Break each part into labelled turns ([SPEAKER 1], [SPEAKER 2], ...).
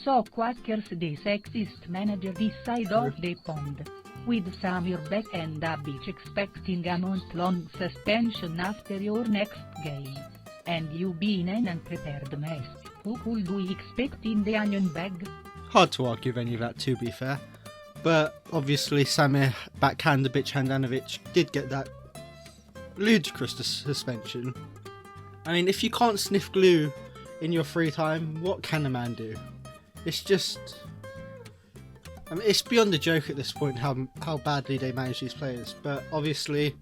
[SPEAKER 1] So Quackers the sexist manager this side of the pond. With Samir back and a bitch expecting a month-long suspension after your next game. And you being an unprepared mess, who could we expect in the onion bag?
[SPEAKER 2] Hard to argue with any of that, to be fair. But obviously Samir Backhandovich Handanovic did get that ludicrous suspension. I mean, if you can't sniff glue in your free time, what can a man do? It's just... I mean, it's beyond a joke at this point how badly they manage these players. But obviously,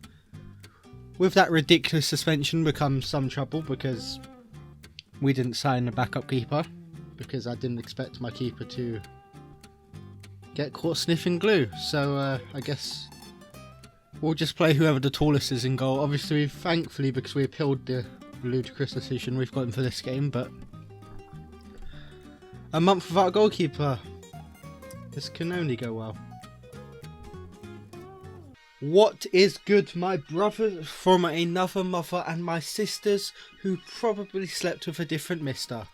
[SPEAKER 2] with that ridiculous suspension becomes some trouble because we didn't sign a backup keeper. Because I didn't expect my keeper to get caught sniffing glue. So I guess we'll just play whoever the tallest is in goal. Obviously, thankfully, because we appealed the ludicrous decision we've gotten for this game. But a month without a goalkeeper. This can only go well. What is good, my brothers, from another mother and my sisters who probably slept with a different mister?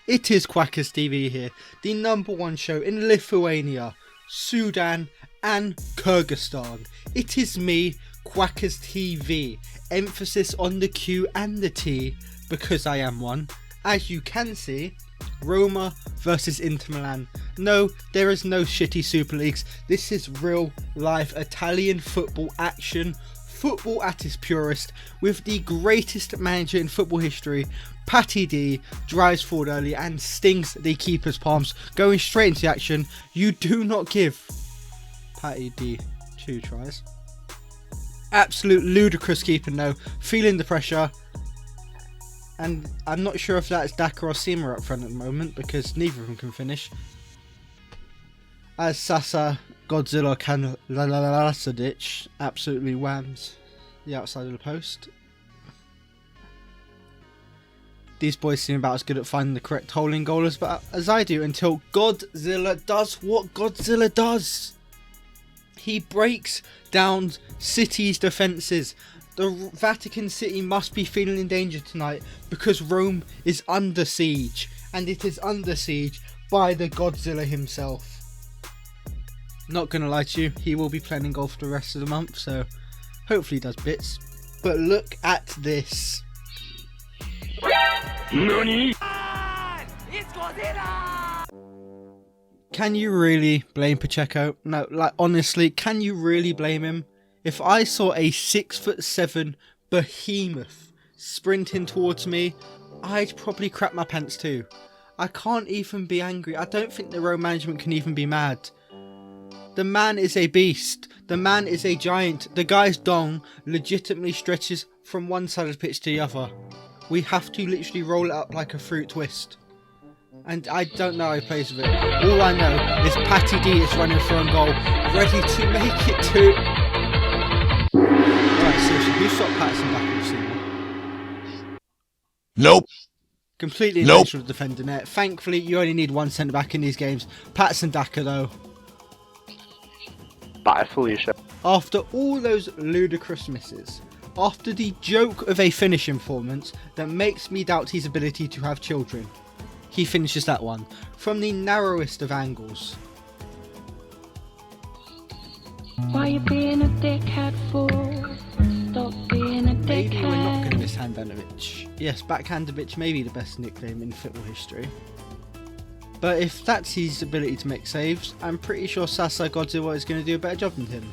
[SPEAKER 2] It is Quackers TV here, the #1 show in Lithuania, Sudan and Kyrgyzstan. It is me, Quackers TV, emphasis on the Q and the T, because I am one. As you can see, Roma versus Inter Milan. No, there is no shitty Super Leagues. This is real life Italian football action. Football at its purest, with the greatest manager in football history. Patty D drives forward early and stings the keeper's palms, going straight into the action. You do not give Patty D 2 tries. Absolute ludicrous keeping though, feeling the pressure. And I'm not sure if that's Daka or Sima up front at the moment, because neither of them can finish. As Sasa Godzilla Kanlasadic absolutely whams the outside of the post. These boys seem about as good at finding the correct hole in goal as I do, until Godzilla does what Godzilla does. He breaks down City's defences. The Vatican City must be feeling in danger tonight because Rome is under siege, and it is under siege by the Godzilla himself. Not gonna lie to you, he will be playing golf for the rest of the month, so hopefully he does bits. But look at this. NANI? It's Godzilla! Can you really blame Pacheco? No, like honestly, can you really blame him? If I saw a 6'7" behemoth sprinting towards me, I'd probably crap my pants too. I can't even be angry. I don't think the Rome management can even be mad. The man is a beast. The man is a giant. The guy's dong legitimately stretches from one side of the pitch to the other. We have to literally roll it up like a fruit twist. And I don't know how he plays with it. All I know is Patty D is running for a goal, ready to make it to... Alright, seriously, who stopped Patterson back in the season?
[SPEAKER 3] Nope.
[SPEAKER 2] Completely intentional defender net. Thankfully, you only need one centre back in these games. Patterson Daka though.
[SPEAKER 4] Bye, Felicia.
[SPEAKER 2] After all those ludicrous misses, after the joke of a finishing performance that makes me doubt his ability to have children, he finishes that one from the narrowest of angles.
[SPEAKER 1] Why you being a dickhead for? Stop being a dickhead.
[SPEAKER 2] Maybe we're not going to miss Handanovic. Yes, Backhandovich may be the best nickname in football history. But if that's his ability to make saves, I'm pretty sure Sasa Godzilla is going to do a better job than him.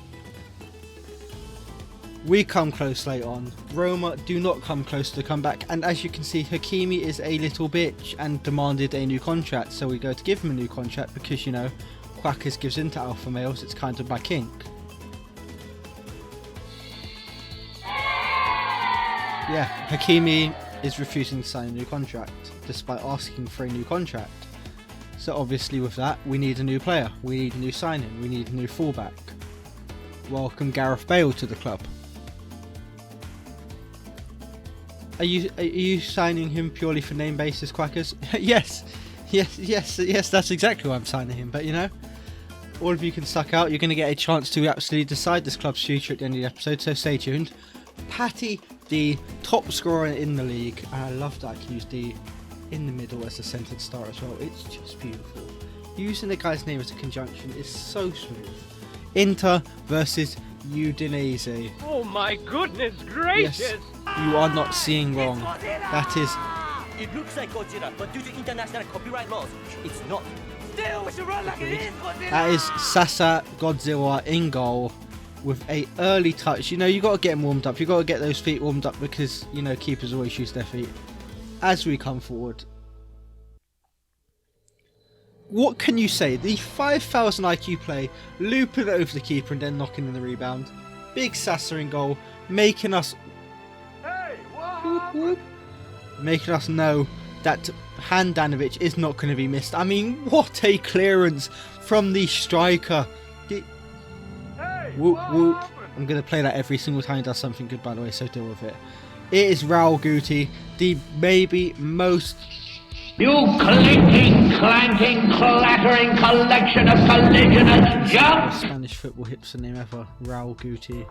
[SPEAKER 2] We come close late on. Roma do not come close to the comeback, and as you can see, Hakimi is a little bitch and demanded a new contract, so we go to give him a new contract because, you know, Quackers gives in to alpha males, it's kind of my kink. Yeah, Hakimi is refusing to sign a new contract, despite asking for a new contract. So obviously with that, we need a new player, we need a new signing, we need a new fullback. Welcome Gareth Bale to the club. Are you signing him purely for name basis, Quackers? yes, that's exactly why I'm signing him, but you know, all of you can suck out, you're going to get a chance to absolutely decide this club's future at the end of the episode, so stay tuned. Patty, the top scorer in the league, and I love that I can use the in the middle as a centered star as well. It's just beautiful. Using the guy's name as a conjunction is so smooth. Inter versus Udinese.
[SPEAKER 3] Oh my goodness gracious!
[SPEAKER 2] Yes, you are not seeing wrong. That is...
[SPEAKER 4] It looks like Godzilla, but due to international copyright laws, it's not.
[SPEAKER 3] Still, we should run like it is, Godzilla!
[SPEAKER 2] That is Sasa Godzilla in goal with a early touch. You know, you got to get him warmed up. You got to get those feet warmed up because, you know, keepers always use their feet. As we come forward, what can you say? The 5,000 IQ play, looping it over the keeper and then knocking in the rebound. Big Sasa in goal, making us making us know that Handanovic is not going to be missed. I mean, what a clearance from the striker. Whoop whoop. I'm going to play that every single time he does something good, by the way, so deal with it. It is Raul Guti, the maybe most...
[SPEAKER 5] You clinking, clanking, clattering collection of collisionous junk!
[SPEAKER 2] Spanish football hipster name ever, Raul Guti.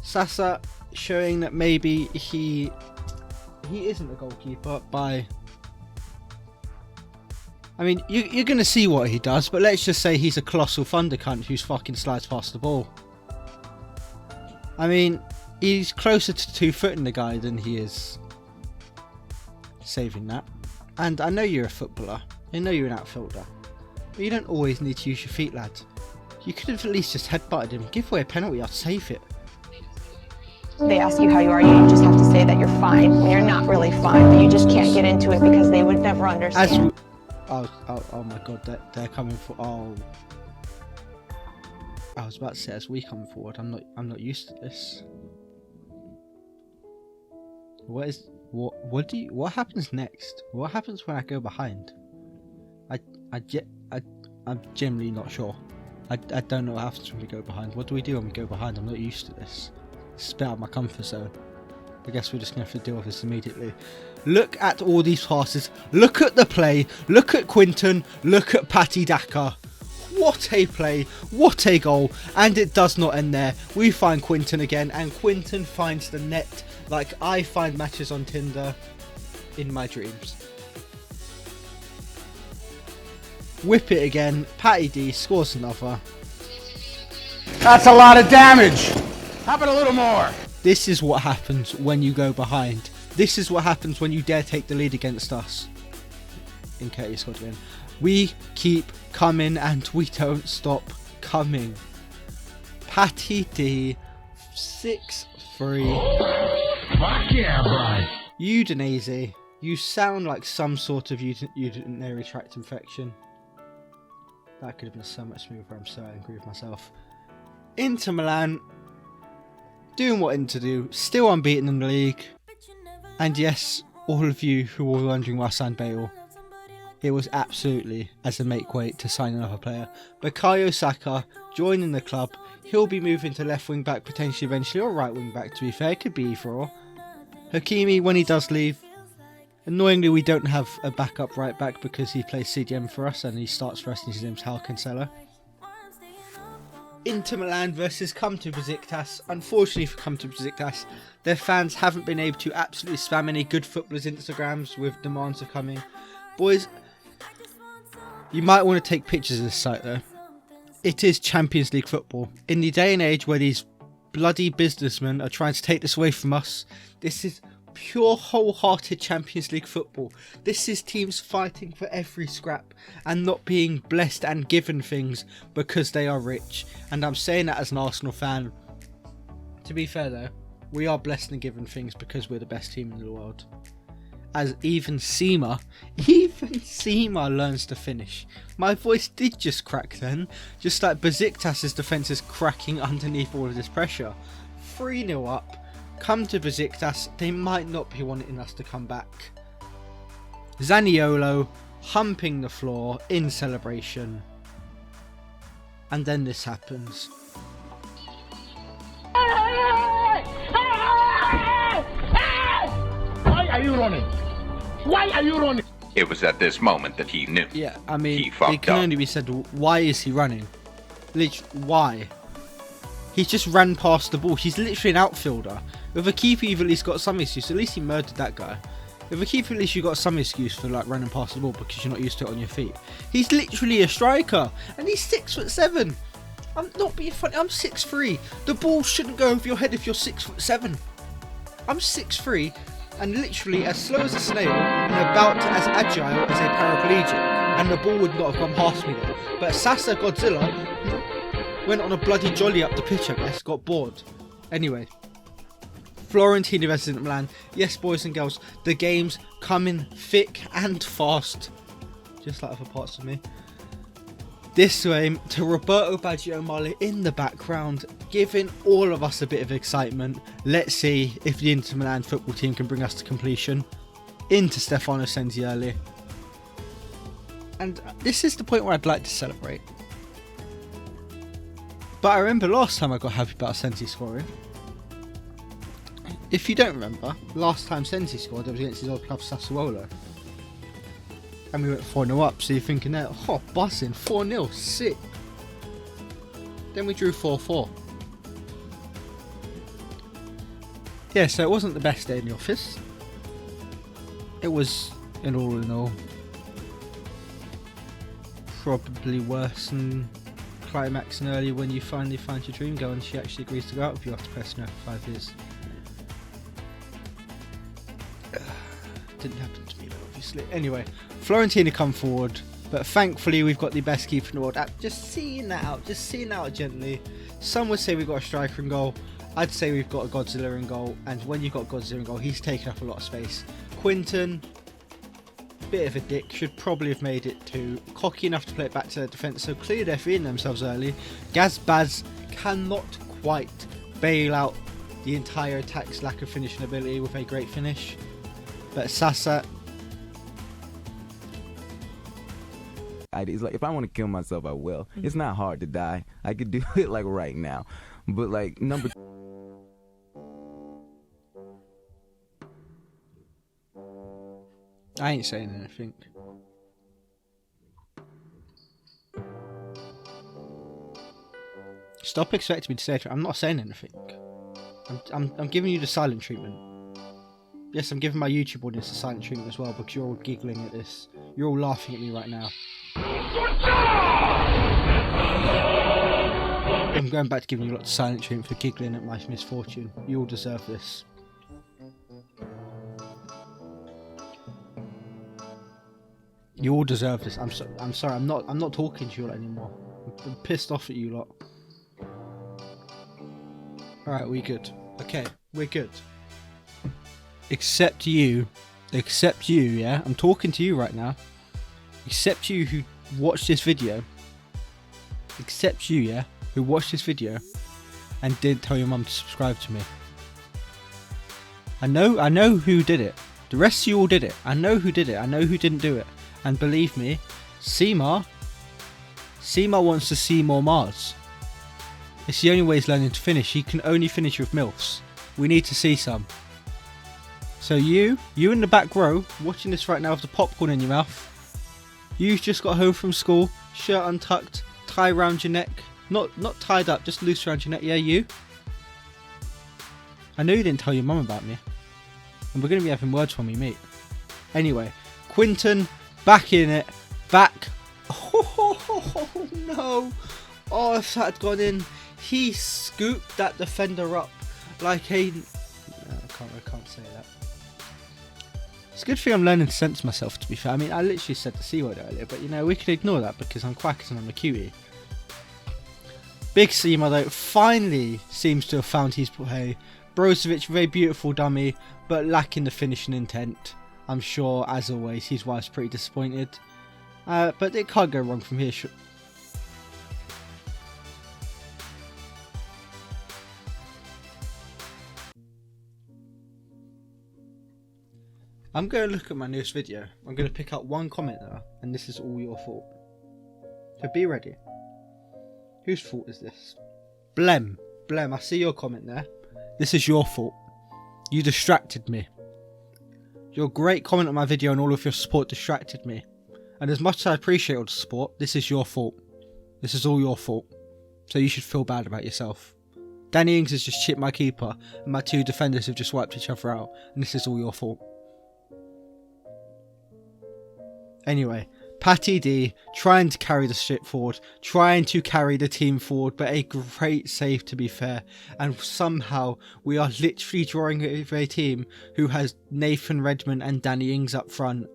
[SPEAKER 2] Sasa showing that maybe he isn't a goalkeeper by... I mean, you're going to see what he does, but let's just say he's a colossal thunder cunt who's fucking slides past the ball. I mean, he's closer to 2-footing the guy than he is saving that. And I know you're a footballer, I know you're an outfielder, but you don't always need to use your feet, lad. You could have at least just headbutted him, give away a penalty, I'd save it.
[SPEAKER 6] They ask you how you are, you just have to say that you're fine when you're not really fine, but you just can't get into it because they would never understand.
[SPEAKER 2] Oh my god, they're coming for... Oh, I was about to say, as we come forward, I'm not used to this. What happens next? What happens when I go behind? I'm genuinely not sure. I don't know what happens when we go behind. What do we do when we go behind? I'm not used to this. It's a bit out of my comfort zone. I guess we're just going to have to deal with this immediately. Look at all these passes. Look at the play. Look at Quinton. Look at Patty Daka. What a play. What a goal. And it does not end there. We find Quinton again. And Quinton finds the net like I find matches on Tinder in my dreams. Whip it again. Patty D scores another.
[SPEAKER 7] That's a lot of damage. How about a little more?
[SPEAKER 2] This is what happens when you go behind. This is what happens when you dare take the lead against us. In case you scored again. We keep coming and we don't stop coming. Patty D 6-3.
[SPEAKER 5] Fuck yeah, bud!
[SPEAKER 2] Udinese. You sound like some sort of urinary tract infection. That could have been so much smoother. I'm so angry with myself. Inter Milan. Doing what Inter do. Still unbeaten in the league. And yes, all of you who were wondering why I signed Bale. It was absolutely as a make weight to sign another player. Bukayo Saka joining the club. He'll be moving to left wing back potentially eventually, or right wing back to be fair. It could be either or. Hakimi, when he does leave. Annoyingly, we don't have a backup right back because he plays CDM for us and he starts for us and his name's Hal Cancelo. Inter Milan versus Come to Besiktas. Unfortunately for Come to Besiktas, their fans haven't been able to absolutely spam any good footballers' Instagrams with demands of coming. Boys, you might want to take pictures of this site though. It is Champions League football. In the day and age where these bloody businessmen are trying to take this away from us, this is pure wholehearted Champions League football. This is teams fighting for every scrap and not being blessed and given things because they are rich. And I'm saying that as an Arsenal fan. To be fair though, we are blessed and given things because we're the best team in the world. As even Seema learns to finish. My voice did just crack then, just like Besiktas' defence is cracking underneath all of this pressure. 3-0 up. Come to Besiktas, they might not be wanting us to come back. Zaniolo humping the floor in celebration. And then this happens.
[SPEAKER 5] Why are you running? Why are you running?
[SPEAKER 8] It was at this moment that he knew.
[SPEAKER 2] Yeah, I mean,
[SPEAKER 8] He fucked
[SPEAKER 2] it can
[SPEAKER 8] up.
[SPEAKER 2] only be said, why is he running? Literally, why? He's just ran past the ball. He's literally an outfielder. With a keeper, you've at least got some issues. At least he murdered that guy. With a keeper, at least you got some excuse for like running past the ball because you're not used to it on your feet. He's literally a striker, and he's 6'7". I'm not being funny. I'm 6'3". The ball shouldn't go over your head if you're 6'7". I'm 6'3", and literally as slow as a snail, and about as agile as a paraplegic, and the ball would not have gone past me there. But Sasa Godzilla went on a bloody jolly up the pitch, I guess. Got bored. Anyway. Fiorentina versus Milan. Yes, boys and girls, the game's coming thick and fast. Just like other parts of me. This game to Roberto Baggio Male in the background, giving all of us a bit of excitement. Let's see if the Inter Milan football team can bring us to completion. Into Stefano Sensi early. And this is the point where I'd like to celebrate. But I remember last time I got happy about Sensi scoring. If you don't remember, last time Sensi scored, it was against his old club Sassuolo. And we went 4-0 up, so you're thinking there, oh, buzzing, 4-0, sick. Then we drew 4-4. Yeah, so it wasn't the best day in the office. It was, in all, probably worse than climaxing early when you finally find your dream girl and she actually agrees to go out with you after pressing her for 5 years. Didn't happen to me, obviously. Anyway, Fiorentina come forward, but thankfully we've got the best keeper in the world. Just seeing that out gently. Some would say we've got a striker in goal. I'd say we've got a Godzilla in goal, and when you've got Godzilla in goal, he's taken up a lot of space. Quinton, bit of a dick, should probably have made it too. Cocky enough to play it back to their defence, so clearly they're feeding themselves early. Gazbaz cannot quite bail out the entire attack's lack of finishing ability with a great finish. But Sasa,
[SPEAKER 9] It's like if I want to kill myself, I will. It's not hard to die. I could do it like right now. But like number.
[SPEAKER 2] I ain't saying anything. Stop expecting me to say it. I'm not saying anything. I'm giving you the silent treatment. Yes, I'm giving my YouTube audience the silent treatment as well because you're all giggling at this. You're all laughing at me right now. I'm going back to giving you a lot of silent treatment for giggling at my misfortune. You all deserve this. You all deserve this. I'm sorry. I'm not talking to you lot anymore. I'm pissed off at you lot. Alright, we good. Okay, we're good. Except you, yeah? I'm talking to you right now. Except you who watched this video. Except you, yeah? Who watched this video and did tell your mum to subscribe to me. I know who did it. The rest of you all did it. I know who did it. I know who didn't do it. And believe me, Seema wants to see more Mars. It's the only way he's learning to finish. He can only finish with MILFs. We need to see some. So you in the back row, watching this right now with the popcorn in your mouth, you've just got home from school, shirt untucked, tie around your neck, not tied up, just loose around your neck. Yeah, you. I know you didn't tell your mum about me, and we're going to be having words when we meet. Anyway, Quinton, back in it, back. Oh no! Oh, if that had gone in, he scooped that defender up like a. No, I can't say that. It's a good thing I'm learning to censor myself, to be fair. I mean, I literally said the C word earlier, but we can ignore that because I'm quackers and I'm a cutie. Big Seema, though, finally seems to have found his play. Brozovic, very beautiful dummy, but lacking the finishing intent. I'm sure, as always, his wife's pretty disappointed. But it can't go wrong from here. I'm going to look at my newest video. I'm going to pick up one comment there, and this is all your fault. So be ready. Whose fault is this? Blem, I see your comment there. This is your fault. You distracted me. Your great comment on my video and all of your support distracted me. And as much as I appreciate all the support, this is your fault. This is all your fault. So you should feel bad about yourself. Danny Ings has just chipped my keeper, and my two defenders have just wiped each other out, and this is all your fault. Anyway, Patty D trying to carry the ship forward, trying to carry the team forward, but a great save to be fair. And somehow we are literally drawing with a team who has Nathan Redmond and Danny Ings up front.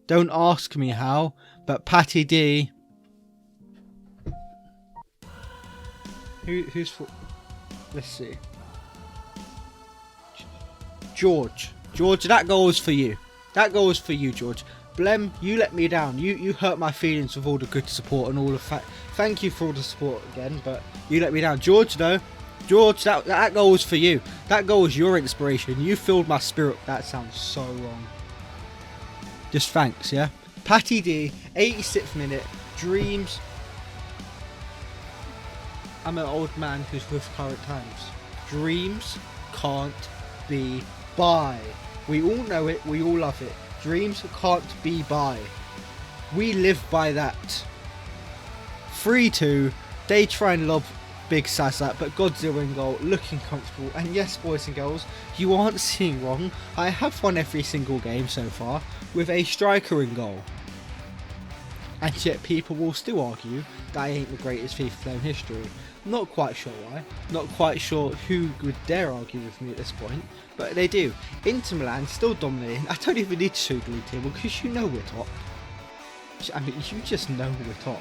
[SPEAKER 2] Don't ask me how, but Patty D... Who's for... Let's see. George, that goal is for you. That goal is for you, George. Blem, you let me down. You hurt my feelings with all the good support and all the thank you for all the support again, but you let me down. George, though. George, that goal was for you. That goal was your inspiration. You filled my spirit. That sounds so wrong. Just thanks, yeah? Patty D, 86th minute. Dreams. I'm an old man who's with current times. Dreams can't be buy. We all know it. We all love it. Dreams can't be buy. We live by that. 3-2. They try and lob Big Sasa, but Godzilla in goal, looking comfortable. And yes, boys and girls, you aren't seeing wrong. I have won every single game so far with a striker in goal. And yet people will still argue that I ain't the greatest FIFA player in history. Not quite sure why. Not quite sure who would dare argue with me at this point. But they do. Inter Milan still dominating. I don't even need to show the league table because you know we're top. I mean, you just know we're top.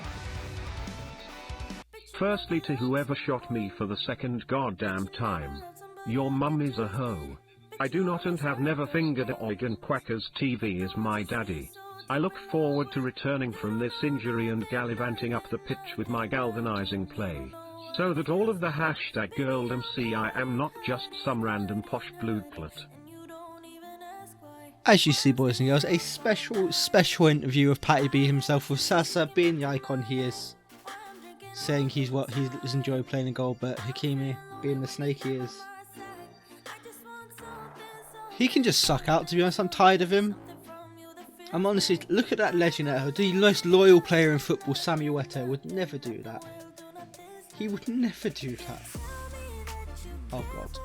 [SPEAKER 10] Firstly, to whoever shot me for the second goddamn time. Your mum is a hoe. I do not and have never fingered Eugen Quacker's TV as my daddy. I look forward to returning from this injury and gallivanting up the pitch with my galvanizing play. So that all of the hashtag girldom see I am not just some random posh bloodclot.
[SPEAKER 2] As you see, boys and girls, a special interview of Patty B himself with Sasa being the icon he is. Saying he's enjoying playing in goal, but Hakimi being the snake he is. He can just suck out, to be honest. I'm tired of him. I'm honestly, look at that legend at the most loyal player in football, Samuel Eto'o, would never do that. He would never do that. Oh god.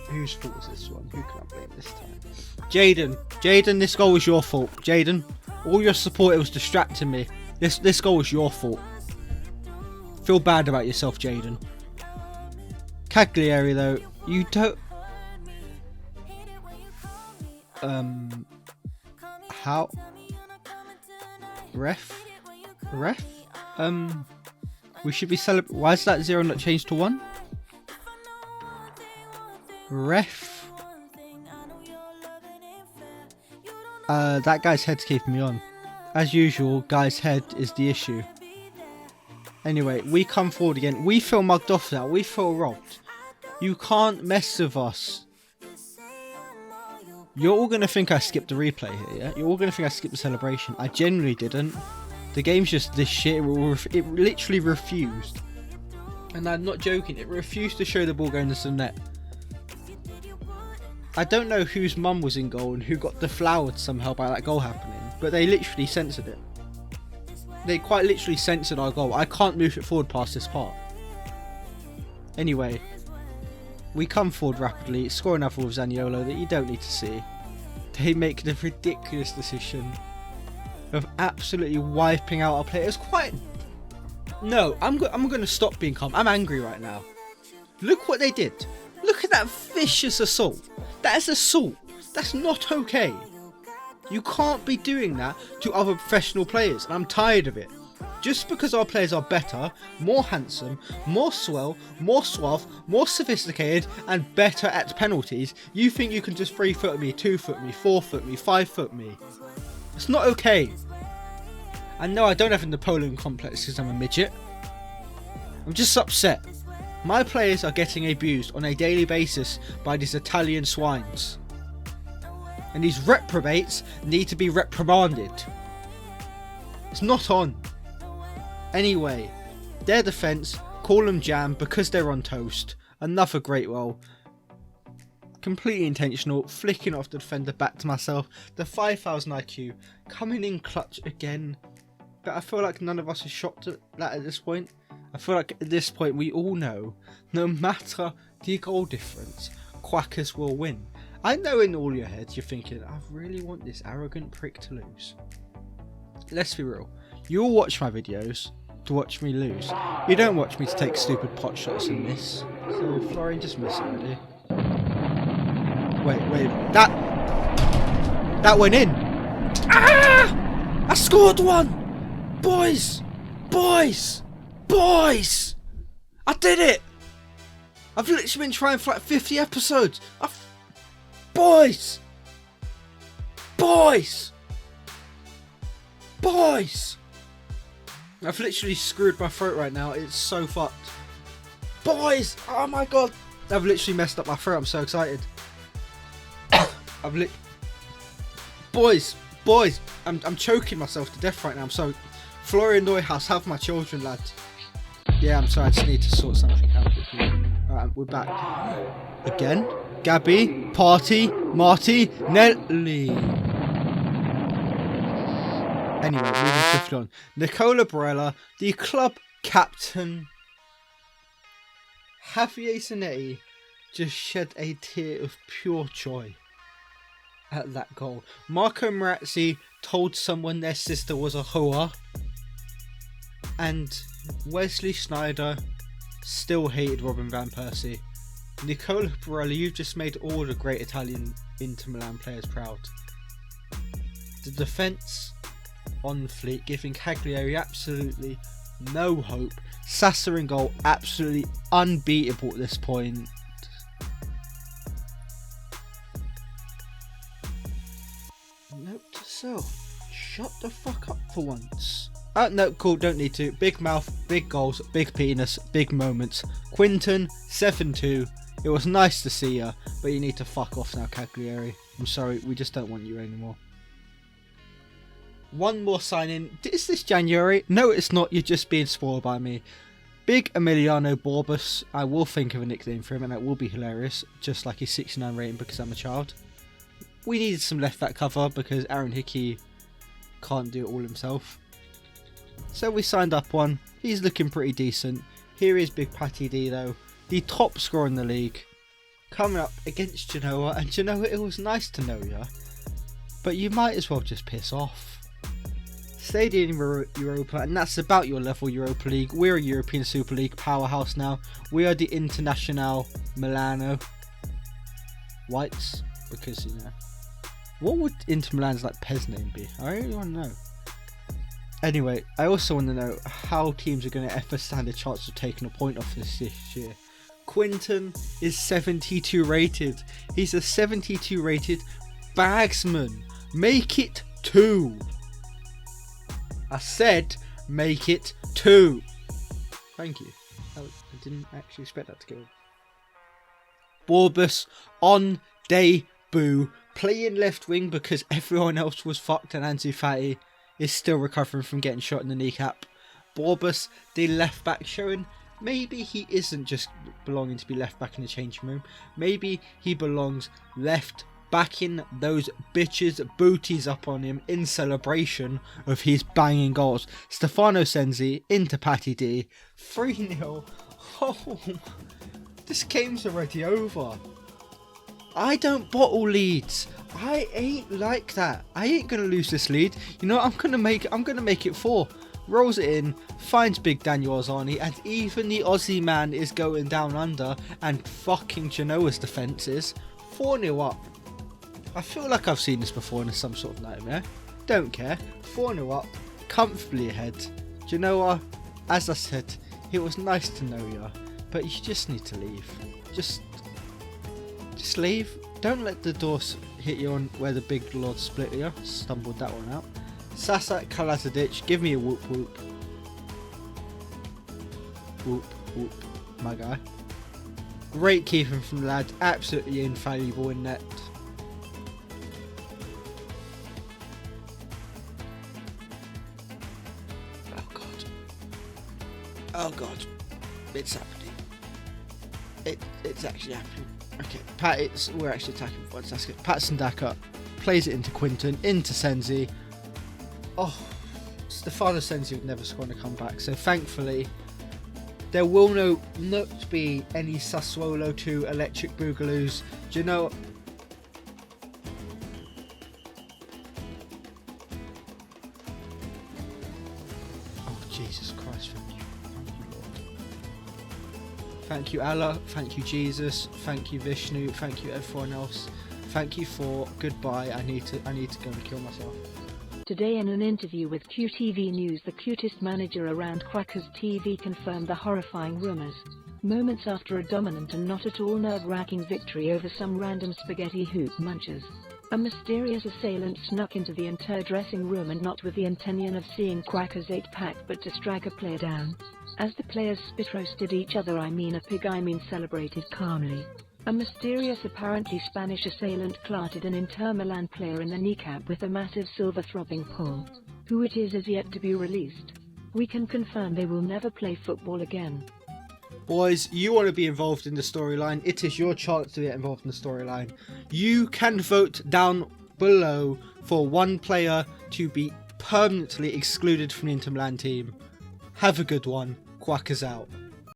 [SPEAKER 2] Whose fault was this one? Who can I blame this time? Jaden, this goal was your fault. Jaden, all your support, it was distracting me. This goal was your fault. Feel bad about yourself, Jaden. Cagliari though, you don't... How? Ref? We should be celebrating. Why is that 0 not changed to 1? Ref? That guy's head's keeping me on. As usual, guy's head is the issue. Anyway, we come forward again. We feel mugged off now. We feel robbed. You can't mess with us. You're all going to think I skipped the replay here, yeah? You're all going to think I skipped the celebration. I genuinely didn't. The game's just this shit. It literally refused. And I'm not joking. It refused to show the ball going to the net. I don't know whose mum was in goal and who got deflowered somehow by that goal happening. But they literally censored it. They quite literally censored our goal. I can't move it forward past this part. Anyway. We come forward rapidly, score another with Zaniolo that you don't need to see. They make the ridiculous decision of absolutely wiping out our players. Quite... No, I'm going to stop being calm. I'm angry right now. Look what they did. Look at that vicious assault. That is assault. That's not okay. You can't be doing that to other professional players, and I'm tired of it. Just because our players are better, more handsome, more swell, more suave, more sophisticated and better at penalties, you think you can just 3-foot me, 2-foot me, 4-foot me, 5-foot me. It's not okay. And no, I don't have a Napoleon complex because I'm a midget. I'm just upset. My players are getting abused on a daily basis by these Italian swines. And these reprobates need to be reprimanded. It's not on. Anyway, their defence, call them jam because they're on toast. Another great goal. Completely intentional, flicking off the defender back to myself. The 5,000 IQ coming in clutch again. But I feel like none of us are shocked at that at this point. I feel like at this point we all know, no matter the goal difference, Quackers will win. I know in all your heads you're thinking, I really want this arrogant prick to lose. Let's be real. You all watch my videos to watch me lose. You don't watch me to take stupid pot shots and miss. So Florian, just miss it already. Wait, that went in. Ah! I scored one! Boys! I did it! I've literally been trying for like 50 episodes. Boys! I've literally screwed my throat right now. It's so fucked. Boys! Oh my god! I've literally messed up my throat. I'm so excited. Boys! I'm choking myself to death right now. I'm so... Florian Neuhaus, have my children, lads. Yeah, I'm sorry. I just need to sort something out quickly. Alright, we're back. Again? Gabby, Party, Marty, Nelly. Anyway, moving swiftly on. Nicola Barella, the club captain. Javier Zanetti just shed a tear of pure joy at that goal. Marco Marazzi told someone their sister was a hoa. And Wesley Sneijder still hated Robin van Persie. Nicola Barella, you've just made all the great Italian Inter Milan players proud. The defence on fleek, giving Cagliari absolutely no hope. Sasa in goal, absolutely unbeatable at this point. Note to self, shut the fuck up for once. No, cool, don't need to. Big mouth, big goals, big penis, big moments. Quinton, 7-2. It was nice to see ya, but you need to fuck off now, Cagliari. I'm sorry, we just don't want you anymore. One more sign-in. Is this January? No, it's not. You're just being spoiled by me. Big Emiliano Borbus. I will think of a nickname for him, and that will be hilarious. Just like his 69 rating because I'm a child. We needed some left-back cover because Aaron Hickey can't do it all himself. So we signed up one. He's looking pretty decent. Here is Big Patty D though, the top scorer in the league, coming up against Genoa. And Genoa, it was nice to know ya, but you might as well just piss off. Stayed in Europa, and that's about your level. Europa League. We're a European Super League powerhouse now. We are the International Milano Whites, because, you know, what would Inter Milan's like PES name be? I really want to know. Anyway, I also want to know how teams are going to ever stand a chance of taking a point off this year. Quinton is 72 rated. He's a 72 rated bagsman. Make it 2. I said make it 2. Thank you. I didn't actually expect that to go. Borbus on debut. Playing left wing because everyone else was fucked, and Ansu Fati is still recovering from getting shot in the kneecap. Borbus, the left back, showing maybe he isn't just belonging to be left back in the changing room. Maybe he belongs left, backing those bitches' booties up on him in celebration of his banging goals. Stefano Sensi into Patty D. 3-0. Oh, this game's already over. I don't bottle leads. I ain't like that. I ain't gonna lose this lead. You know what? I'm gonna make it 4. Rolls it in, finds big Daniel Ozzani, and even the Aussie man is going down under, and fucking Genoa's defence is 4-0 up. I feel like I've seen this before in some sort of nightmare. Don't care. 4-0 up, comfortably ahead. Genoa, as I said, it was nice to know ya, but you just need to leave. Just leave. Don't let the doors hit you on where the big lord split you. Stumbled that one out. Sasa Kalazadic, give me a whoop whoop. Whoop whoop, my guy. Great keeping from the lad, absolutely infallible in net. Oh god. Oh god. It's happening. It's actually happening. Okay, we're actually attacking once. That's good. Patson Daka plays it into Quinton, into Sensi. Oh, Stefano Sensi would never score on a comeback. So thankfully, there will not be any Sassuolo 2 electric boogaloos. Do you know? Jesus Christ. Thank you, Allah. Thank you, Jesus. Thank you, Vishnu. Thank you, everyone else. Thank you for goodbye. I need to go and kill myself.
[SPEAKER 1] Today in an interview with QTV News, the cutest manager around Quackers TV confirmed the horrifying rumours. Moments after a dominant and not at all nerve-wracking victory over some random spaghetti hoop munchers, a mysterious assailant snuck into the entire dressing room, and not with the intention of seeing Quackers 8-pack but to strike a player down. As the players spit roasted each other, celebrated calmly. A mysterious, apparently Spanish assailant clattered an Inter Milan player in the kneecap with a massive silver throbbing pole. Who it is yet to be released. We can confirm they will never play football again.
[SPEAKER 2] Boys, you want to be involved in the storyline, it is your chance to get involved in the storyline. You can vote down below for one player to be permanently excluded from the Inter Milan team. Have a good one. Quackers out.